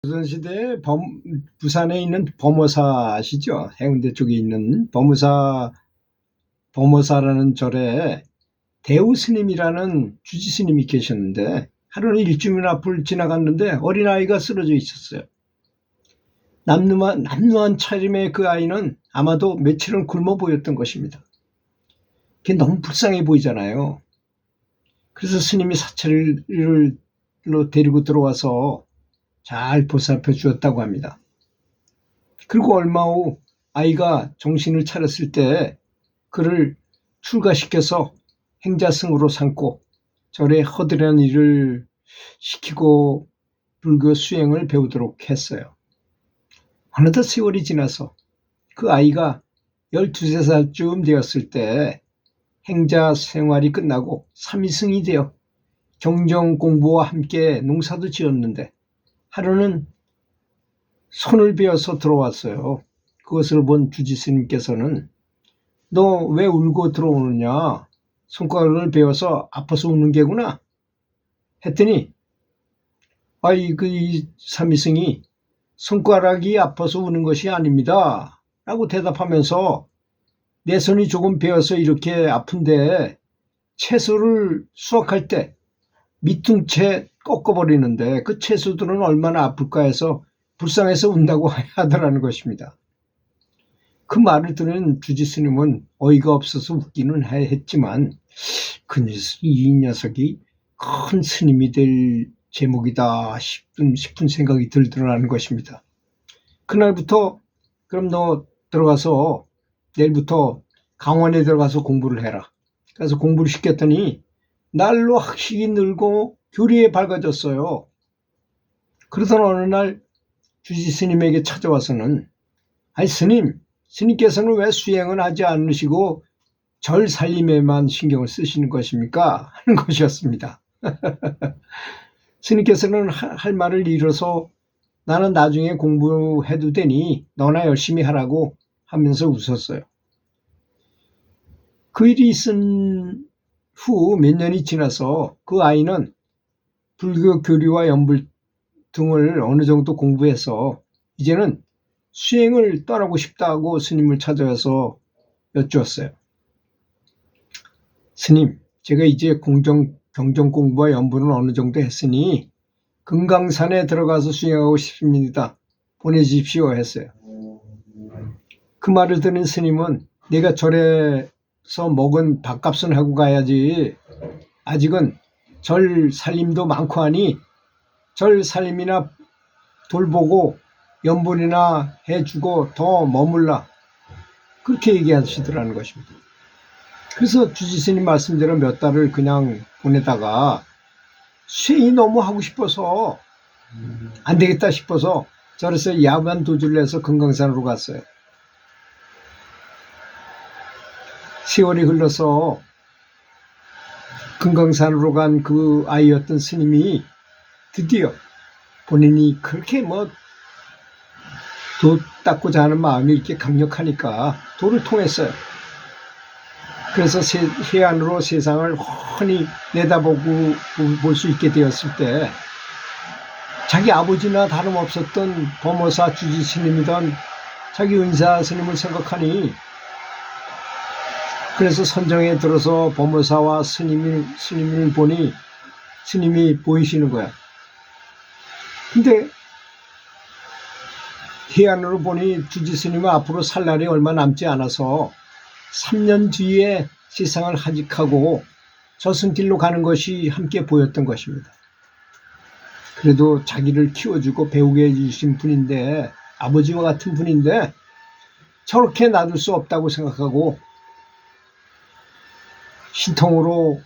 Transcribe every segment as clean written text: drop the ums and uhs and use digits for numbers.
조선시대에 부산에 있는 범어사시죠. 해운대 쪽에 있는 범어사라는 절에 대우 스님이라는 주지 스님이 계셨는데 하루는 일주민 앞을 지나갔는데 어린아이가 쓰러져 있었어요. 남루한 차림의 그 아이는 아마도 며칠은 굶어 보였던 것입니다. 그게 너무 불쌍해 보이잖아요. 그래서 스님이 사찰로 데리고 들어와서 잘 보살펴 주었다고 합니다. 그리고 얼마 후 아이가 정신을 차렸을 때 그를 출가시켜서 행자승으로 삼고 절에 허드렛 일을 시키고 불교 수행을 배우도록 했어요. 어느덧 세월이 지나서 그 아이가 12~13살쯤 되었을 때 행자 생활이 끝나고 삼위승이 되어 경정 공부와 함께 농사도 지었는데 하루는 손을 베어서 들어왔어요. 그것을 본 주지 스님께서는 너 왜 울고 들어오느냐? 손가락을 베어서 아파서 우는 게구나. 했더니 이 삼위승이 손가락이 아파서 우는 것이 아닙니다. 라고 대답하면서 내 손이 조금 베어서 이렇게 아픈데 채소를 수확할 때 밑둥채 꺾어버리는데 그 채소들은 얼마나 아플까 해서 불쌍해서 운다고 하더라는 것입니다. 그 말을 들은 주지 스님은 어이가 없어서 웃기는 했지만 이 녀석이 큰 스님이 될 제목이다 싶은 생각이 들더라는 것입니다. 그날부터 그럼 너 들어가서 내일부터 강원에 들어가서 공부를 해라. 그래서 공부를 시켰더니 날로 학식이 늘고 교리에 밝아졌어요. 그러던 어느 날 주지 스님에게 찾아와서는 스님께서는 왜 수행은 하지 않으시고 절 살림에만 신경을 쓰시는 것입니까? 하는 것이었습니다. 스님께서는 할 말을 잃어서 나는 나중에 공부해도 되니 너나 열심히 하라고 하면서 웃었어요. 그 일이 있은 후 몇 년이 지나서 그 아이는 불교 교리와 연불 등을 어느 정도 공부해서 이제는 수행을 떠나고 싶다고 스님을 찾아와서 여쭈었어요. 스님, 제가 이제 경정 공부와 연불은 어느 정도 했으니 금강산에 들어가서 수행하고 싶습니다. 보내주십시오 했어요. 그 말을 들은 스님은 내가 절에서 먹은 밥값은 하고 가야지. 아직은 절 살림도 많고 하니 절 살림이나 돌보고 연불이나 해주고 더 머물라. 그렇게 얘기하시더라는 것입니다. 그래서 주지 스님 말씀대로 몇 달을 그냥 보내다가 수행이 너무 하고 싶어서 안 되겠다 싶어서 절에서 야반 도주를 해서 금강산으로 갔어요. 세월이 흘러서 금강산으로 간 그 아이였던 스님이 드디어 본인이 그렇게 도 닦고자 하는 마음이 이렇게 강력하니까 도를 통했어요. 그래서 해안으로 세상을 훤히 내다보고 볼 수 있게 되었을 때 자기 아버지나 다름없었던 범어사 주지 스님이던 자기 은사 스님을 생각하니 그래서 선정에 들어서 범어사와 스님을 보니 스님이 보이시는 거야. 근데 해안으로 보니 주지 스님은 앞으로 살 날이 얼마 남지 않아서 3년 뒤에 세상을 하직하고 저승길로 가는 것이 함께 보였던 것입니다. 그래도 자기를 키워주고 배우게 해주신 분인데 아버지와 같은 분인데 저렇게 놔둘 수 없다고 생각하고 신통으로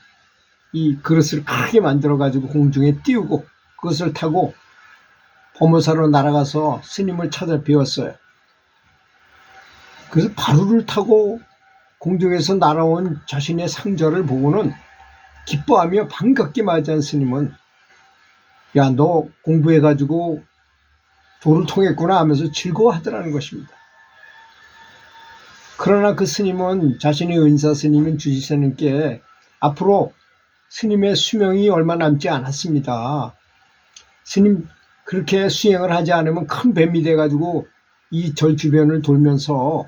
이 그릇을 크게 만들어가지고 공중에 띄우고 그것을 타고 범어사로 날아가서 스님을 찾아 배웠어요. 그래서 바루를 타고 공중에서 날아온 자신의 상절을 보고는 기뻐하며 반갑게 맞이한 스님은 야, 너 공부해가지고 도를 통했구나 하면서 즐거워하더라는 것입니다. 그러나 그 스님은 자신의 은사 스님인 주지 스님께 앞으로 스님의 수명이 얼마 남지 않았습니다. 스님 그렇게 수행을 하지 않으면 큰 뱀이 돼가지고 이 절 주변을 돌면서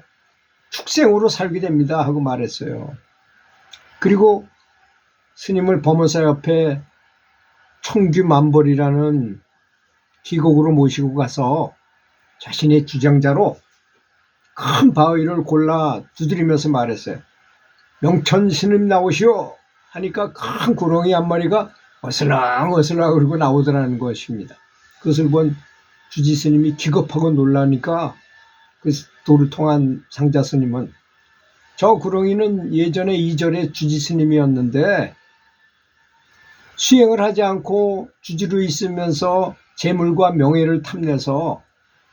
축생으로 살게 됩니다 하고 말했어요. 그리고 스님을 범어사 옆에 청규만벌이라는 기곡으로 모시고 가서 자신의 주장자로 큰 바위를 골라 두드리면서 말했어요. 명천 스님 나오시오 하니까 큰 구렁이 한 마리가 어슬렁어슬렁 그러고 나오더라는 것입니다. 그것을 본 주지 스님이 기겁하고 놀라니까 그 도를 통한 상자 스님은 저 구렁이는 예전에 이절의 주지 스님이었는데 수행을 하지 않고 주지로 있으면서 재물과 명예를 탐내서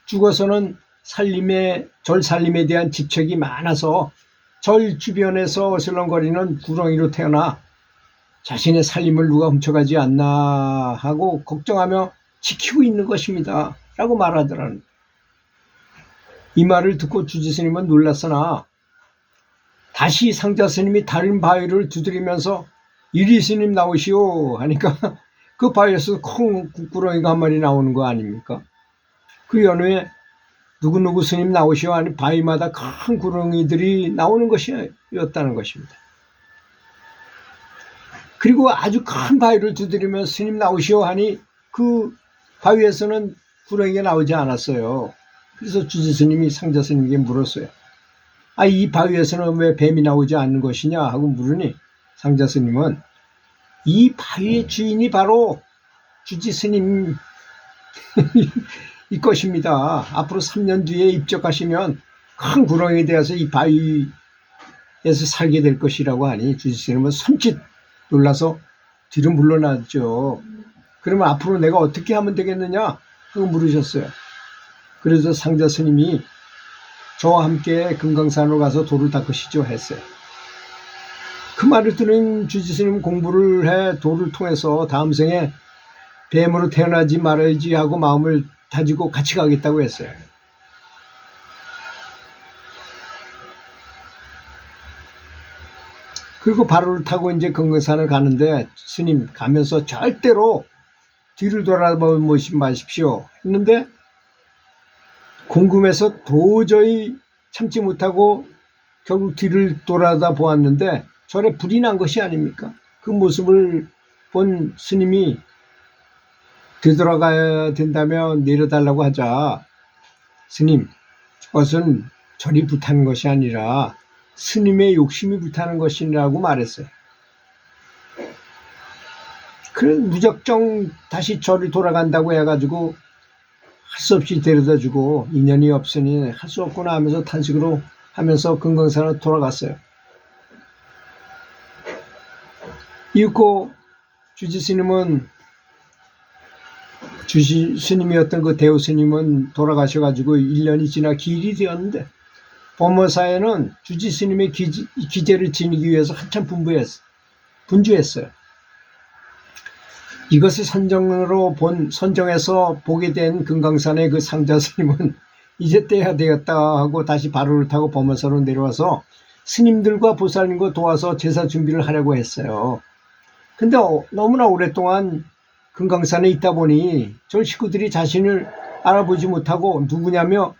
죽어서는 절 살림에 대한 집착이 많아서 절 주변에서 어슬렁거리는 구렁이로 태어나 자신의 살림을 누가 훔쳐가지 않나 하고 걱정하며 지키고 있는 것입니다 라고 말하더라는. 이 말을 듣고 주지 스님은 놀랐으나 다시 상자 스님이 다른 바위를 두드리면서 이리 스님 나오시오 하니까 그 바위에서 큰 구렁이가 한 마리 나오는 거 아닙니까? 그 연후에 누구누구 스님 나오시오 하니 바위마다 큰 구렁이들이 나오는 것이었다는 것입니다. 그리고 아주 큰 바위를 두드리면 스님 나오시오 하니 그 바위에서는 구렁이가 나오지 않았어요. 그래서 주지 스님이 상자 스님에게 물었어요. 이 바위에서는 왜 뱀이 나오지 않는 것이냐 하고 물으니 상자 스님은 이 바위의 주인이 바로 주지 스님 이 것입니다. 앞으로 3년 뒤에 입적하시면 큰 구렁이에 대해서 이 바위에서 살게 될 것이라고 하니 주지 스님은 손짓 놀라서 뒤로 물러났죠. 그러면 앞으로 내가 어떻게 하면 되겠느냐 하고 물으셨어요. 그래서 상자 스님이 저와 함께 금강산으로 가서 돌을 닦으시죠 했어요. 그 말을 들은 주지 스님 공부를 해 돌을 통해서 다음 생에 뱀으로 태어나지 말아야지 하고 마음을 다지고 같이 가겠다고 했어요. 그리고 바로를 타고 이제 금강산을 가는데 스님 가면서 절대로 뒤를 돌아보지 마십시오 했는데 궁금해서 도저히 참지 못하고 결국 뒤를 돌아다 보았는데 절에 불이 난 것이 아닙니까? 그 모습을 본 스님이 되돌아가야 된다며 내려달라고 하자 스님, 그것은 절이 불타는 것이 아니라 스님의 욕심이 불타는 것이라고 말했어요. 그래 무작정 다시 절이 돌아간다고 해가지고 할 수 없이 데려다주고 인연이 없으니 할 수 없구나 하면서 탄식으로 하면서 금강산으로 돌아갔어요. 이윽고 주지 스님은 주지 스님이었던 그 대우 스님은 돌아가셔가지고 1년이 지나 기일이 되었는데 범어사에는 주지 스님의 기제를 지니기 위해서 한참 분주했어요. 이것을 선정해서 보게 된 금강산의 그 상자 스님은 이제 때가 되었다 하고 다시 바로를 타고 범어사로 내려와서 스님들과 보살님과 도와서 제사 준비를 하려고 했어요. 근데 너무나 오랫동안 금강산에 있다 보니 절 식구들이 자신을 알아보지 못하고 누구냐며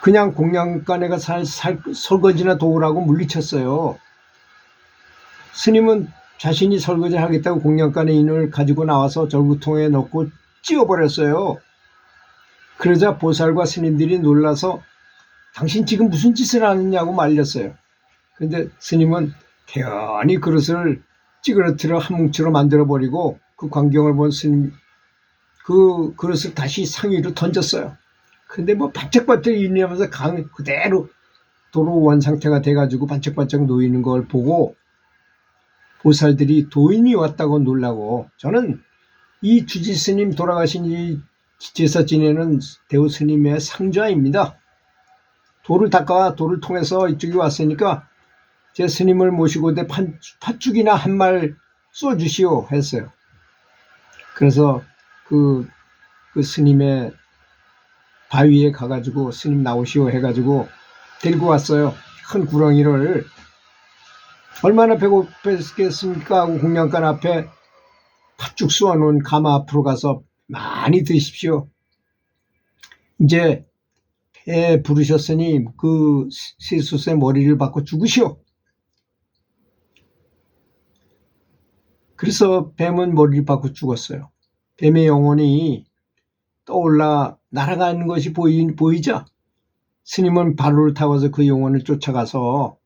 그냥 공양간에 가서 설거지나 도우라고 물리쳤어요. 스님은 자신이 설거지를 하겠다고 공양간에 인을 가지고 나와서 절구통에 넣고 찌워버렸어요. 그러자 보살과 스님들이 놀라서 당신 지금 무슨 짓을 하느냐고 말렸어요. 그런데 스님은 태연히 그릇을 찌그러뜨려 한 뭉치로 만들어버리고 그 광경을 본 스님 그 그릇을 다시 상 위로 던졌어요. 근데 뭐 반짝반짝 일어나면서 그대로 도로 원 상태가 돼가지고 반짝반짝 놓이는 걸 보고 보살들이 도인이 왔다고 놀라고 저는 이 주지 스님 돌아가신 이 제사 지내는 대우 스님의 상좌입니다. 돌을 닦아 돌을 통해서 이쪽에 왔으니까 제 스님을 모시고 내 팥죽이나 한 말 쏘주시오 했어요. 그래서 그 스님의 바위에 가가지고 스님 나오시오 해가지고 데리고 왔어요. 큰 구렁이를. 얼마나 배고팠겠습니까 하고 공양간 앞에 팥죽 쏘아놓은 가마 앞으로 가서 많이 드십시오. 이제 배 부르셨으니 그 쇠솥에 머리를 박고 죽으시오. 그래서 뱀은 머리를 박고 죽었어요. 뱀의 영혼이 떠올라 날아가는 것이 보이자 스님은 발로를 타고서 그 영혼을 쫓아가서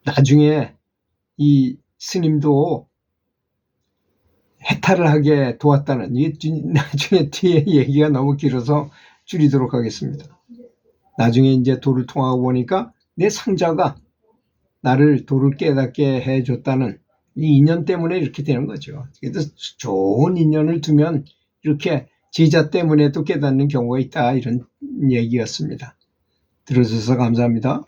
나중에 이 스님도 해탈을 하게 도왔다는, 이게 나중에 뒤에 얘기가 너무 길어서 줄이도록 하겠습니다. 나중에 이제 도를 통하고 보니까 내 상자가 나를 도를 깨닫게 해줬다는 이 인연 때문에 이렇게 되는 거죠. 그래서 좋은 인연을 두면 이렇게 제자 때문에도 깨닫는 경우가 있다, 이런 얘기였습니다. 들어주셔서 감사합니다.